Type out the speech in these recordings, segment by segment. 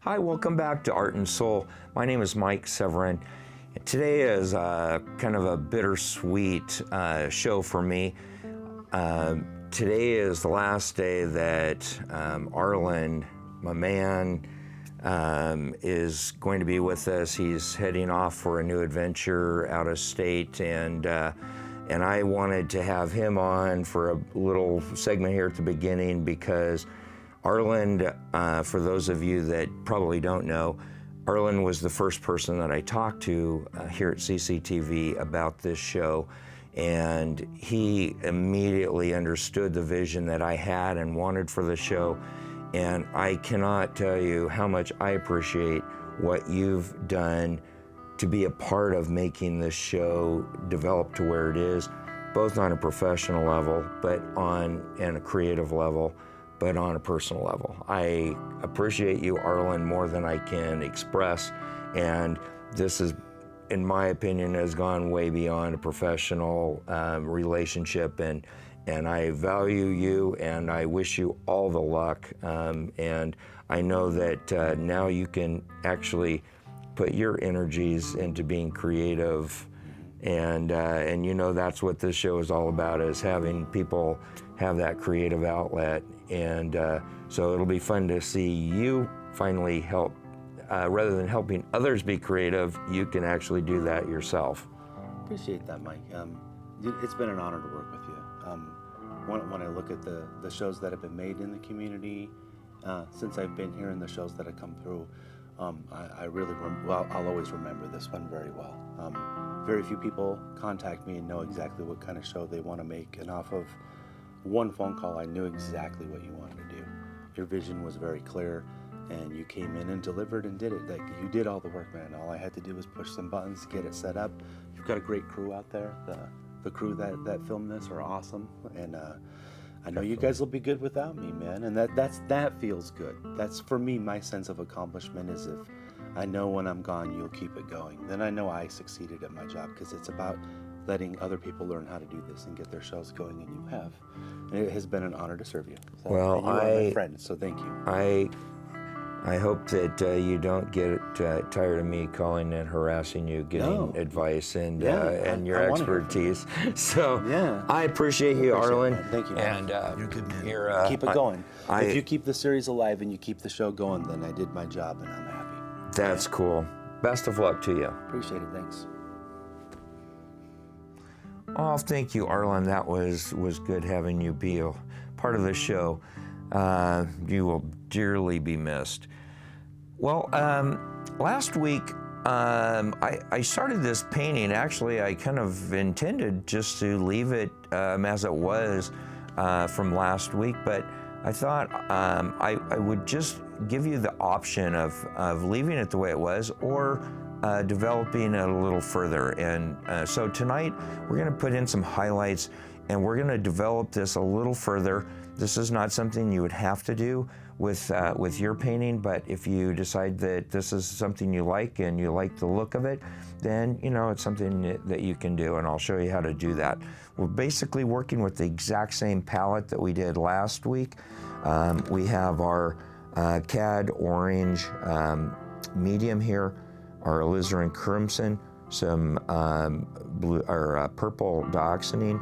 Hi, welcome back to Art and Soul. My name is Mike Severin. Today is kind of a bittersweet show for me. Today is the last day that Arlen, my man, is going to be with us. He's heading off for a new adventure out of state, and I wanted to have him on for a little segment here at the beginning because Arlen, for those of you that probably don't know, Arlen was the first person that I talked to here at CCTV about this show, and he immediately understood the vision that I had and wanted for the show, and I cannot tell you how much I appreciate what you've done to be a part of making this show develop to where it is, both on a professional level and a creative level, but on a personal level. I appreciate you, Arlen, more than I can express, and this is, in my opinion, has gone way beyond a professional relationship, and I value you, and I wish you all the luck, and I know that now you can actually put your energies into being creative, and you know that's what this show is all about, is having people have that creative outlet, and so it'll be fun to see you finally help, rather than helping others be creative, you can actually do that yourself. Appreciate that, Mike. It's been an honor to work with you. When I look at the shows that have been made in the community, since I've been here and the shows that have come through, I'll always remember this one very well. Very few people contact me and know exactly what kind of show they want to make, and off of one phone call, I knew exactly what you wanted to do. Your vision was very clear, and you came in and delivered and did it. Like, you did all the work, man. All I had to do was push some buttons, get it set up. You've got a great crew out there. The crew that filmed this are awesome, and I know you guys will be good without me, man. And that feels good. That's, for me, my sense of accomplishment is if I know when I'm gone, you'll keep it going. Then I know I succeeded at my job, because it's about letting other people learn how to do this and get their shows going, and you have. And it has been an honor to serve you. So, well, you are my friend, so thank you. I hope that you don't get tired of me calling and harassing you, getting advice and your expertise. So yeah. I appreciate you, Arlen. Thank you. And you're good, man. Keep it going. If you keep the series alive and you keep the show going, then I did my job, and I'm happy. That's cool. Best of luck to you. Appreciate it. Thanks. Oh, thank you, Arlen. That was good having you be a part of the show. You will dearly be missed. Well, last week, I started this painting. Actually, I kind of intended just to leave it as it was from last week, but I thought I would just give you the option of leaving it the way it was, or developing it a little further. And so tonight we're going to put in some highlights, and we're going to develop this a little further. This is not something you would have to do with your painting, but if you decide that this is something you like and you like the look of it, then it's something that you can do, and I'll show you how to do that. We're basically working with the exact same palette that we did last week. We have our CAD orange medium here, our alizarin crimson, some blue or purple dioxazine.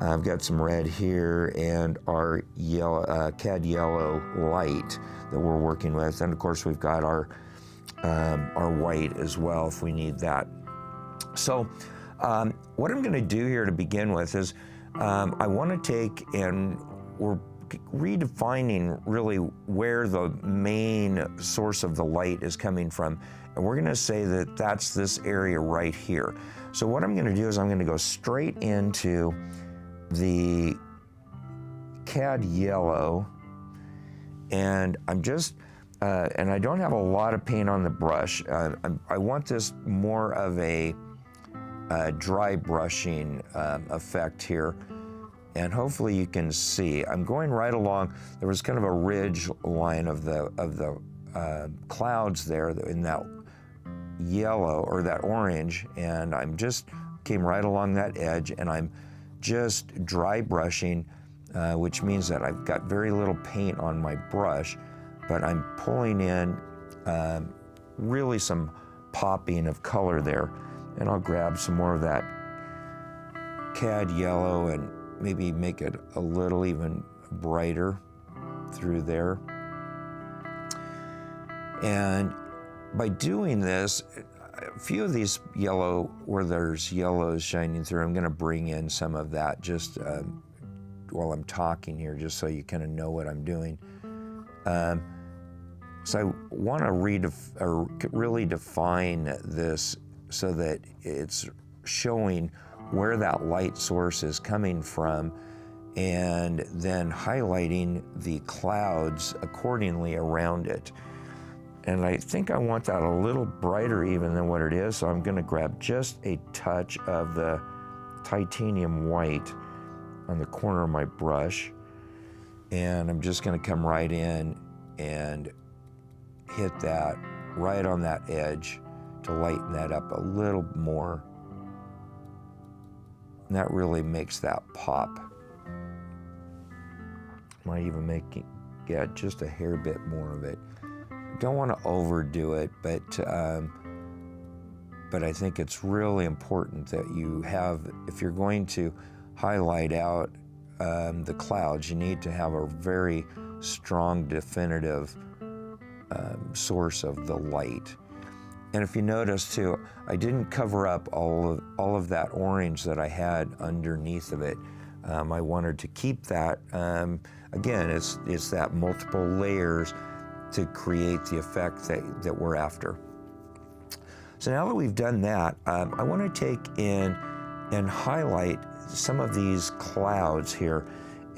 I've got some red here, and our yellow, CAD yellow light that we're working with, and of course we've got our white as well if we need that. So what I'm going to do here to begin with is I want to take, and we're redefining really where the main source of the light is coming from, and we're going to say that that's this area right here. So what I'm going to do is I'm going to go straight into the CAD yellow, and I'm just and I don't have a lot of paint on the brush. I want this more of a dry brushing effect here, and hopefully you can see I'm going right along. There was kind of a ridge line of the clouds there in that yellow or that orange, and I'm just came right along that edge, and I'm just dry brushing, which means that I've got very little paint on my brush, but I'm pulling in really some popping of color there. And I'll grab some more of that cad yellow and maybe make it a little even brighter through there. And by doing this, a few of these yellow, where there's yellows shining through, I'm gonna bring in some of that just while I'm talking here, just so you kind of know what I'm doing. So I want to really define this so that it's showing where that light source is coming from, and then highlighting the clouds accordingly around it. And I think I want that a little brighter even than what it is, so I'm going to grab just a touch of the titanium white on the corner of my brush, and I'm just going to come right in and hit that right on that edge to lighten that up a little more. And that really makes that pop. Might even get just a hair bit more of it. Don't want to overdo it, but I think it's really important that you have, if you're going to highlight out the clouds, you need to have a very strong, definitive source of the light. And if you notice too, I didn't cover up all of that orange that I had underneath of it. I wanted to keep that. Again, it's that multiple layers to create the effect that we're after. So now that we've done that, I want to take in and highlight some of these clouds here.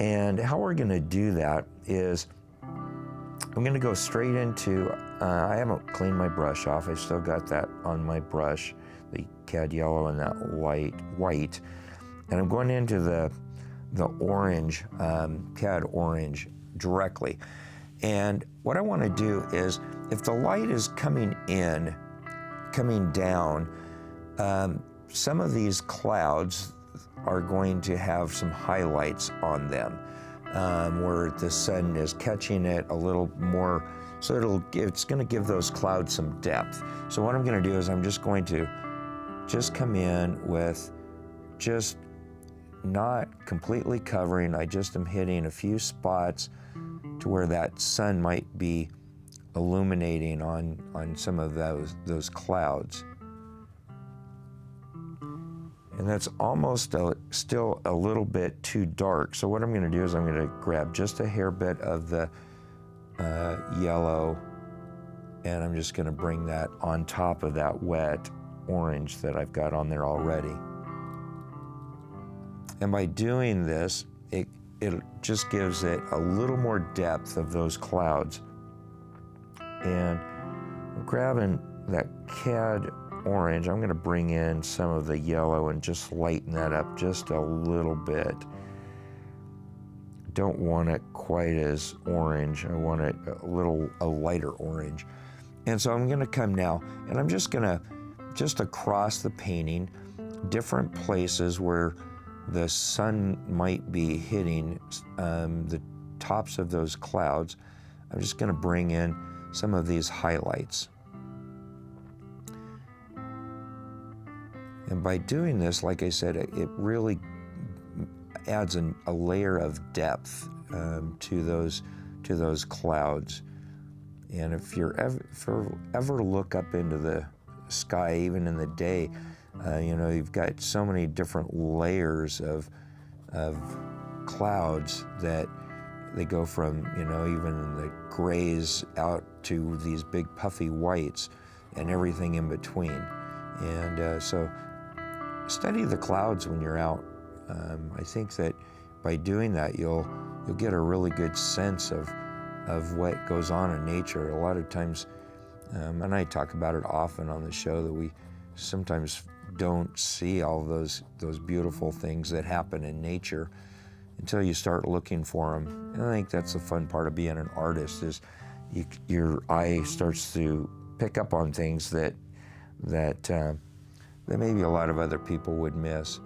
And how we're going to do that is I'm going to go straight into, I haven't cleaned my brush off. I still got that on my brush, the cad yellow and that light white. And I'm going into the orange, cad orange directly. And what I want to do is, if the light is coming down, some of these clouds are going to have some highlights on them, where the sun is catching it a little more, so it's going to give those clouds some depth. So what I'm going to do is I'm just going to come in with just not completely covering. I just am hitting a few spots to where that sun might be illuminating on some of those clouds. And that's almost still a little bit too dark. So what I'm going to do is I'm going to grab just a hair bit of the yellow, and I'm just going to bring that on top of that wet orange that I've got on there already. And by doing this, it just gives it a little more depth of those clouds. And I'm grabbing that cad orange, I'm going to bring in some of the yellow and just lighten that up just a little bit. Don't want it quite as orange. I want it a lighter orange. And so I'm going to come now, and I'm just going to, just across the painting, different places where the sun might be hitting the tops of those clouds, I'm just going to bring in some of these highlights. And by doing this, like I said, it really adds a layer of depth to those clouds. And if you ever look up into the sky, even in the day, you've got so many different layers of clouds that they go from, even the grays out to these big puffy whites and everything in between. And so study the clouds when you're out. I think that by doing that, you'll get a really good sense of what goes on in nature. A lot of times, and I talk about it often on the show, that we sometimes don't see all those beautiful things that happen in nature until you start looking for them. And I think that's the fun part of being an artist, is your eye starts to pick up on things that maybe a lot of other people would miss.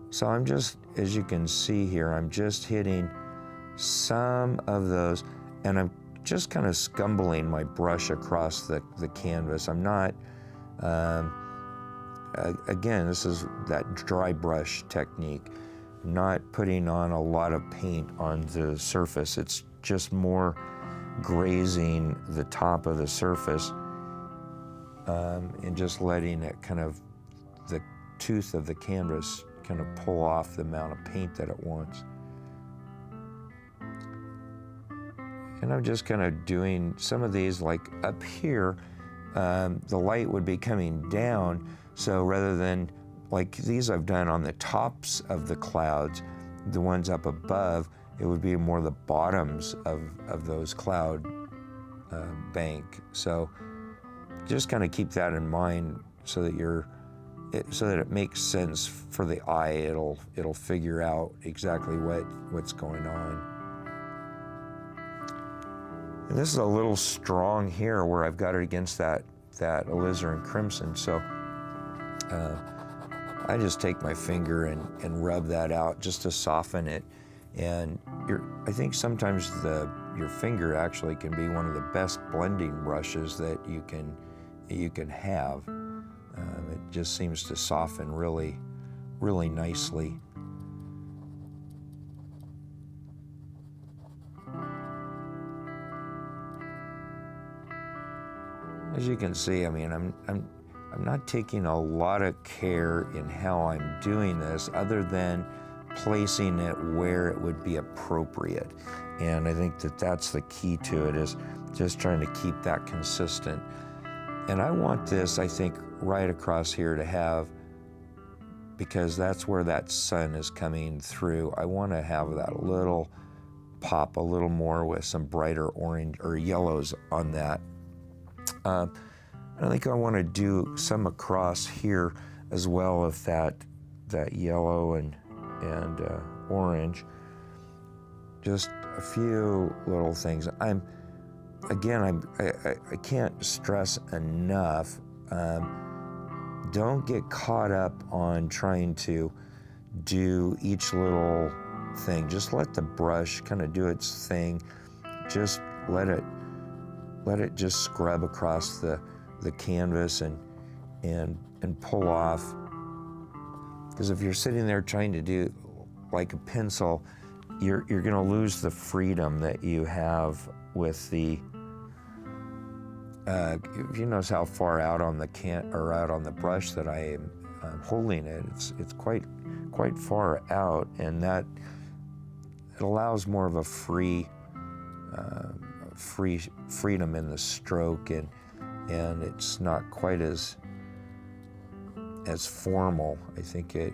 So I'm just, as you can see here, I'm just hitting some of those, and I'm just kind of scumbling my brush across the canvas. I'm not, again, this is that dry brush technique. I'm not putting on a lot of paint on the surface. It's just more grazing the top of the surface and just letting it kind of, the tooth of the canvas kind of pull off the amount of paint that it wants. And I'm just kind of doing some of these, like up here, the light would be coming down, so rather than, like these I've done on the tops of the clouds, the ones up above, it would be more the bottoms of those cloud bank. So just kind of keep that in mind so that so that it makes sense for the eye. It'll figure out exactly what's going on. And this is a little strong here where I've got it against that alizarin crimson. So I just take my finger and rub that out just to soften it. And I think sometimes your finger actually can be one of the best blending brushes that you can have. It just seems to soften really, really nicely. As you can see, I mean, I'm not taking a lot of care in how I'm doing this, other than placing it where it would be appropriate. And I think that's the key to it, is just trying to keep that consistent. And I want this, I think, right across here to have, because that's where that sun is coming through, I want to have that little pop a little more with some brighter orange or yellows on that. I think I want to do some across here as well of that yellow and orange. Just a few little things. I can't stress enough. Don't get caught up on trying to do each little thing. Just let the brush kind of do its thing. Just let it just scrub across the canvas and pull off. Because if you're sitting there trying to do like a pencil, you're going to lose the freedom that you have with the. If you notice how far out on the brush that I am holding it, it's quite far out, and that it allows more of a freedom in the stroke, and it's not quite as formal. I think I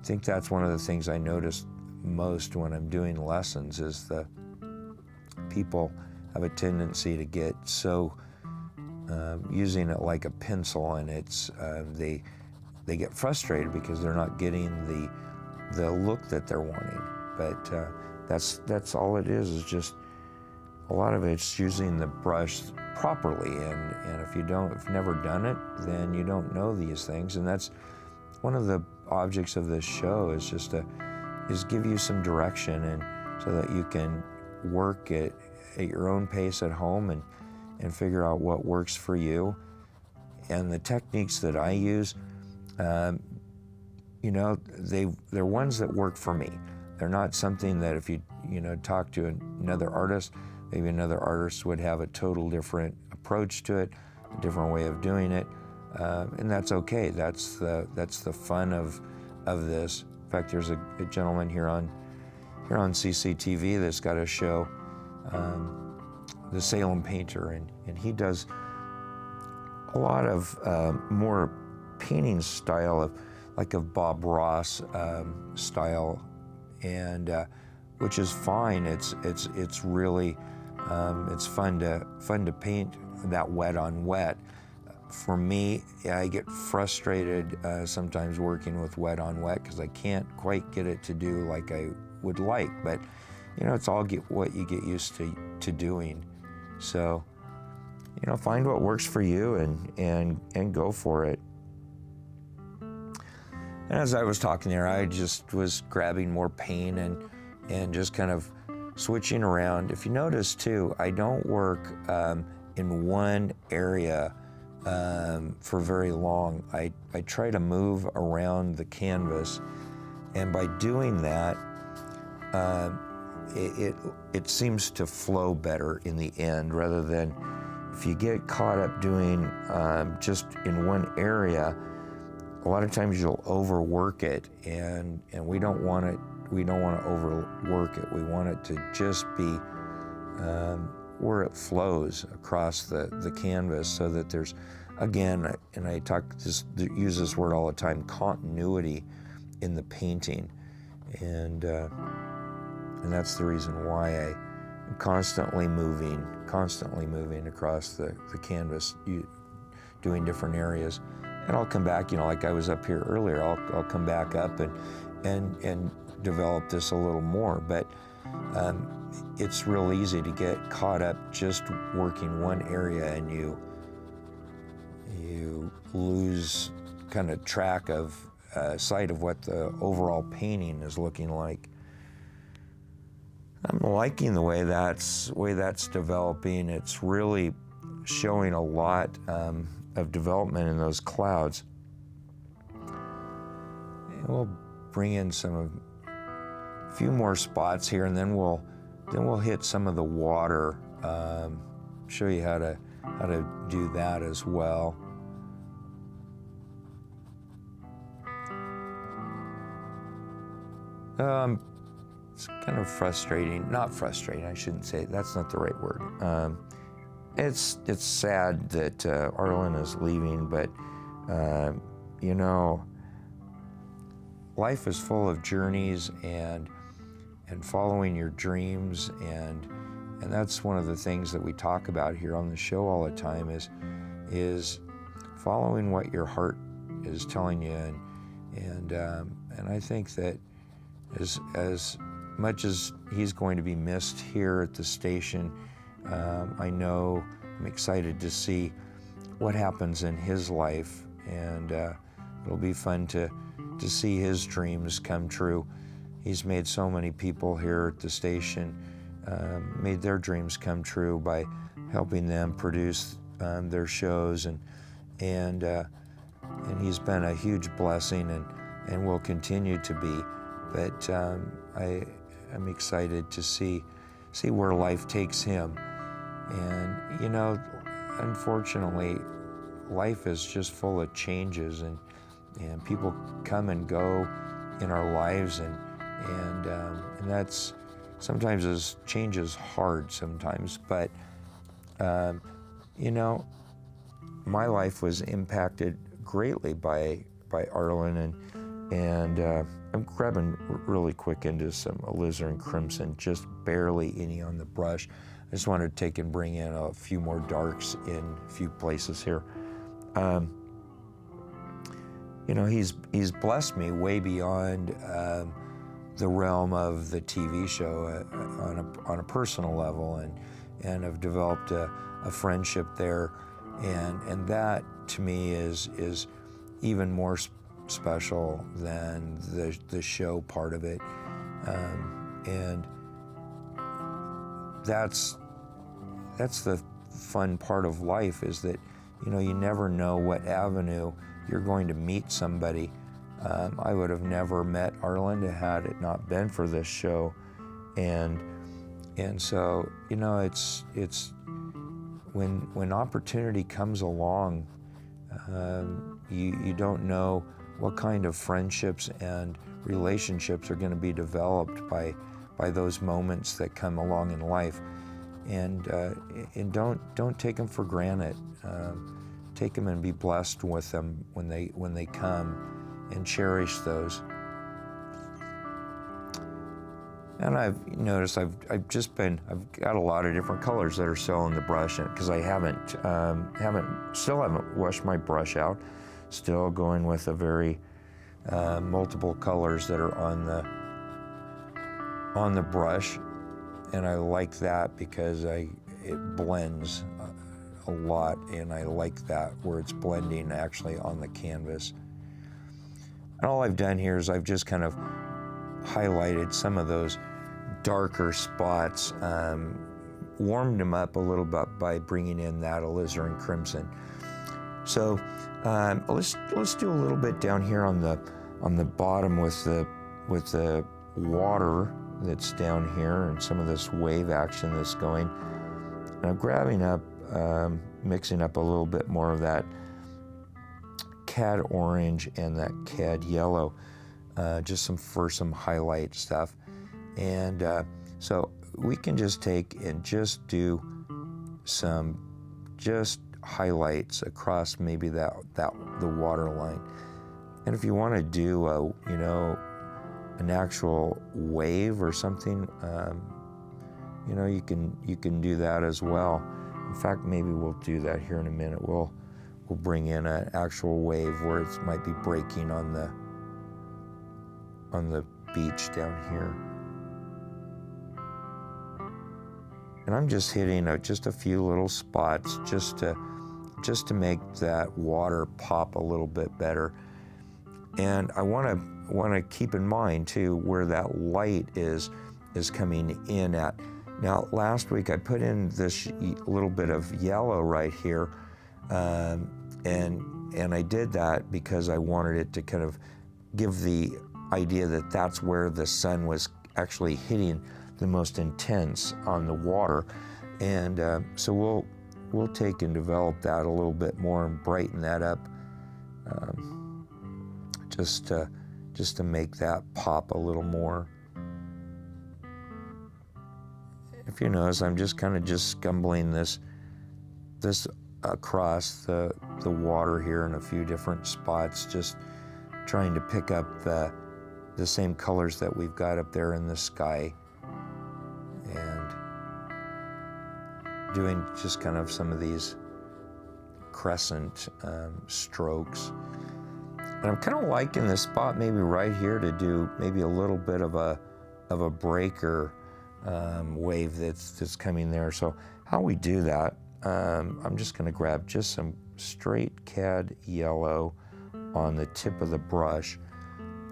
think that's one of the things I notice most when I'm doing lessons, is the people have a tendency to get so using it like a pencil, and it's they get frustrated because they're not getting the look that they're wanting. But that's all it is just a lot of it's using the brush properly, and if you've never done it, then you don't know these things. And that's one of the objects of this show, is just is give you some direction, and so that you can work at your own pace at home and figure out what works for you. And the techniques that I use, they're ones that work for me. They're not something that if you talk to another artist, maybe another artist would have a total different approach to it, a different way of doing it, and that's okay. That's the fun of this. In fact, there's a gentleman here on CCTV that's got a show, the Salem Painter, and he does a lot of more painting style of Bob Ross style, and which is fine. It's really it's fun to paint that wet on wet. For me, I get frustrated sometimes working with wet on wet because I can't quite get it to do like I would like. But it's all what you get used to doing. So find what works for you and go for it. And as I was talking there, I just was grabbing more paint and just kind of switching around. If you notice too, I don't work in one area for very long. I try to move around the canvas, and by doing that, it seems to flow better in the end, rather than if you get caught up doing just in one area. A lot of times you'll overwork it, and we don't want it. We don't want to overwork it. We want it to just be where it flows across the canvas, so that there's, again, and I use this word all the time, continuity in the painting, and that's the reason why I'm constantly moving across the canvas, doing different areas. And I'll come back, like I was up here earlier, I'll come back up and develop this a little more. But it's real easy to get caught up just working one area, and you lose kind of track of sight of what the overall painting is looking like. I'm liking the way that's developing. It's really showing a lot of development in those clouds. And we'll bring in a few more spots here, and then we'll hit some of the water. Show you how to do that as well. It's kind of frustrating. Not frustrating, I shouldn't say. That's not the right word. It's sad that Arlen is leaving, but life is full of journeys and following your dreams, and that's one of the things that we talk about here on the show all the time is following what your heart is telling you, and I think that as much as he's going to be missed here at the station, I'm excited to see what happens in his life, and it'll be fun to see his dreams come true. He's made so many people here at the station, made their dreams come true by helping them produce their shows, and he's been a huge blessing, and will continue to be. But I'm excited to see where life takes him. And unfortunately, life is just full of changes, and people come and go in our lives, and that's sometimes change is hard sometimes. But my life was impacted greatly by Arlen, and I'm grabbing really quick into some alizarin crimson, just barely any on the brush. I just wanted to take and bring in a few more darks in a few places here. He's blessed me way beyond the realm of the TV show on a personal level, and I've developed a friendship there, and that to me is even more special than the show part of it, and that's the fun part of life, is that you never know what avenue you're going to meet somebody. I would have never met Arlen had it not been for this show, and so it's when opportunity comes along, you don't know what kind of friendships and relationships are going to be developed by those moments that come along in life, and don't take them for granted. Take them and be blessed with them when they come, and cherish those. And I've noticed I've got a lot of different colors that are still in the brush, because I haven't washed my brush out. Still going with a very multiple colors that are on the brush, and I like that because it blends a lot, and I like that where it's blending actually on the canvas. And all I've done here is I've just kind of highlighted some of those darker spots, warmed them up a little bit by bringing in that alizarin crimson. So let's do a little bit down here on the bottom with the water that's down here and some of this wave action that's going. And I'm grabbing up, mixing up a little bit more of that cad orange and that cad yellow, just for some highlight stuff. And so we can just take and just do some highlights across maybe the water line. And if you want to do an actual wave or something, you can do that as well. In fact, maybe we'll do that here in a minute. We'll bring in an actual wave where it might be breaking on the beach down here. And I'm just hitting just a few little spots just to make that water pop a little bit better. And I want to keep in mind too where that light is coming in at. Now, last week I put in this little bit of yellow right here, and I did that because I wanted it to kind of give the idea that that's where the sun was actually hitting the most intense on the water. And so we'll take and develop that a little bit more and brighten that up, just to make that pop a little more. If you notice, I'm just kind of scumbling this across the water here in a few different spots, just trying to pick up the same colors that we've got up there in the sky, and doing just kind of some of these crescent strokes. And I'm kind of liking this spot maybe right here to do maybe a little bit of a breaker wave that's coming there. So how we do that, I'm just going to grab just some straight cad yellow on the tip of the brush,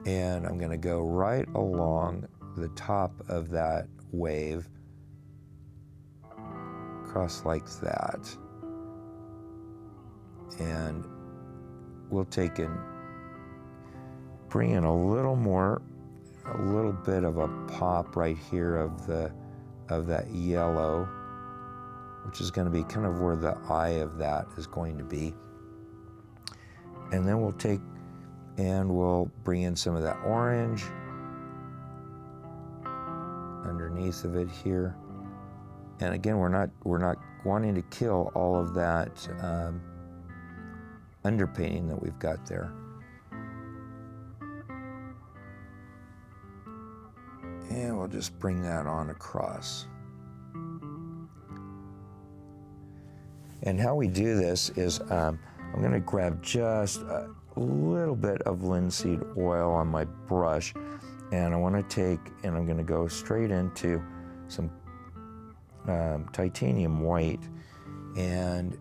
and I'm going to go right along the top of that wave, across like that. And we'll take and bring in a little bit of a pop right here of that yellow, which is going to be kind of where the eye of that is going to be. And then we'll take and we'll bring in some of that orange underneath of it here. And again, we're not wanting to kill all of that underpainting that we've got there. And we'll just bring that on across. And how we do this is I'm going to grab just a little bit of linseed oil on my brush, and I want to take and I'm going to go straight into some titanium white, and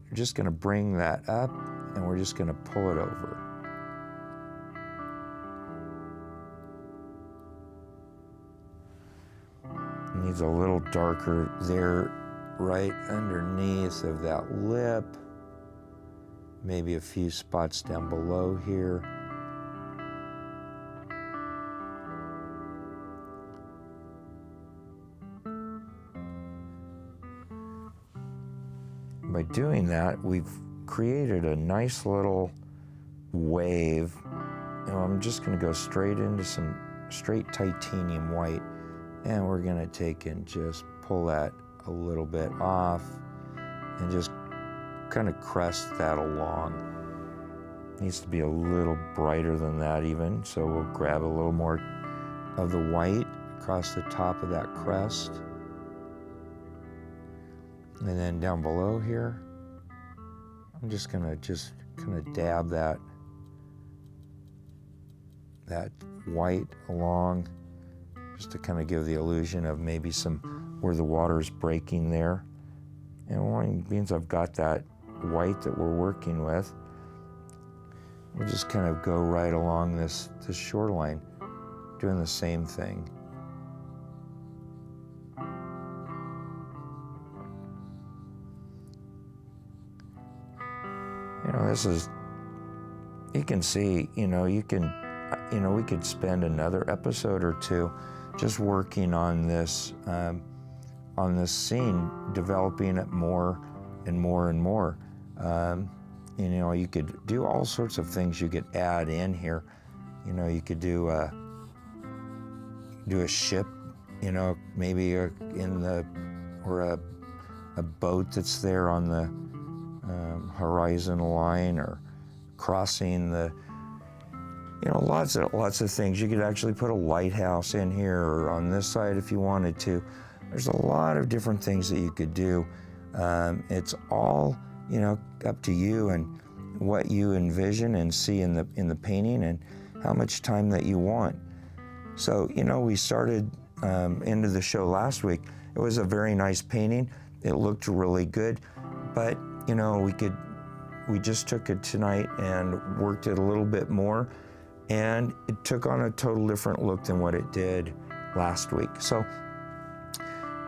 we're just going to bring that up, and we're just going to pull it over. It needs a little darker there, right underneath of that lip, maybe a few spots down below here. By doing that, we've created a nice little wave. And I'm just going to go straight into some straight titanium white, and we're going to take and just pull that a little bit off and just kind of crest that along. It needs to be a little brighter than that even, so we'll grab a little more of the white across the top of that crest. And then down below here, I'm just gonna kind of dab that white along, just to kind of give the illusion of maybe some where the water is breaking there. And what it means I've got that white that we're working with, we'll just kind of go right along this shoreline, doing the same thing. this is, you can see, we could spend another episode or two just working on this scene, developing it more and more and more. You could do all sorts of things you could add in here. You could do a ship, maybe a boat that's there on the horizon line, or crossing the, lots of things. You could actually put a lighthouse in here, or on this side if you wanted to. There's a lot of different things that you could do. It's all, up to you and what you envision and see in the painting, and how much time that you want. So, we started into the show last week. It was a very nice painting. It looked really good, but we just took it tonight and worked it a little bit more, and it took on a total different look than what it did last week. So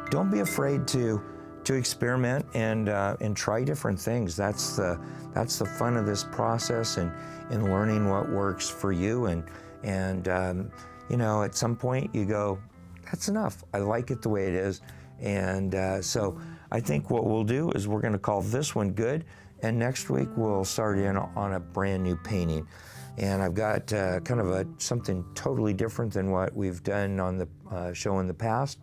don't be afraid to experiment and try different things. That's the fun of this process, and in learning what works for you. And at some point you go, that's enough. I like it the way it is. And so I think what we'll do is we're going to call this one good, and next week we'll start in on a brand new painting. And I've got kind of something totally different than what we've done on the show in the past.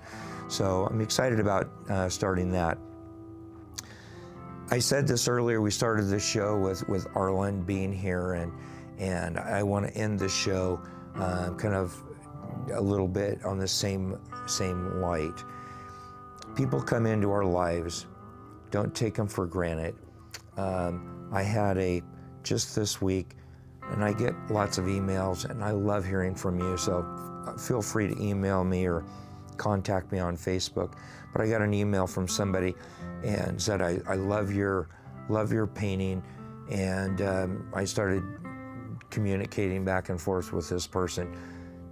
So I'm excited about starting that. I said this earlier, we started this show with Arlen being here, and I want to end the show kind of a little bit on the same light. People come into our lives, don't take them for granted. I had just this week, and I get lots of emails, and I love hearing from you, so feel free to email me or contact me on Facebook. But I got an email from somebody and said, I love your painting, and I started communicating back and forth with this person.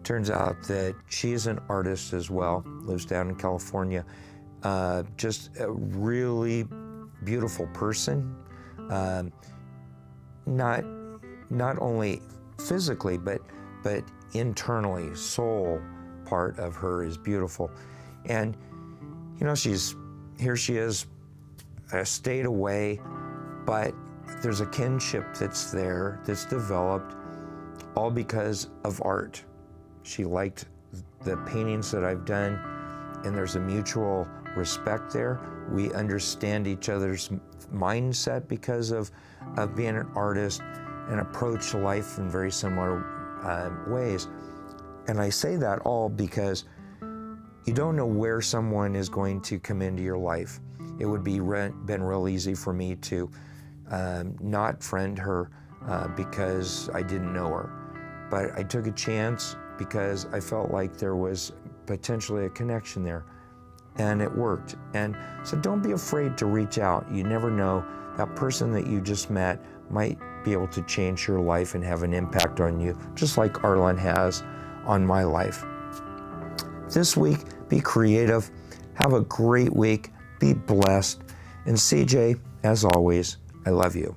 Turns out that she's an artist as well, lives down in California. Just a really beautiful person. Not only physically, but internally, soul part of her is beautiful. And she is a state away, but there's a kinship that's there, that's developed, all because of art. She liked the paintings that I've done, and there's a mutual respect there. We understand each other's mindset because of being an artist, and approach life in very similar ways. And I say that all because you don't know where someone is going to come into your life. It would been real easy for me to not friend her because I didn't know her. But I took a chance because I felt like there was potentially a connection there, and it worked. And so don't be afraid to reach out. You never know, that person that you just met might be able to change your life and have an impact on you, just like Arlen has on my life. This week, be creative, have a great week, be blessed, and CJ, as always, I love you.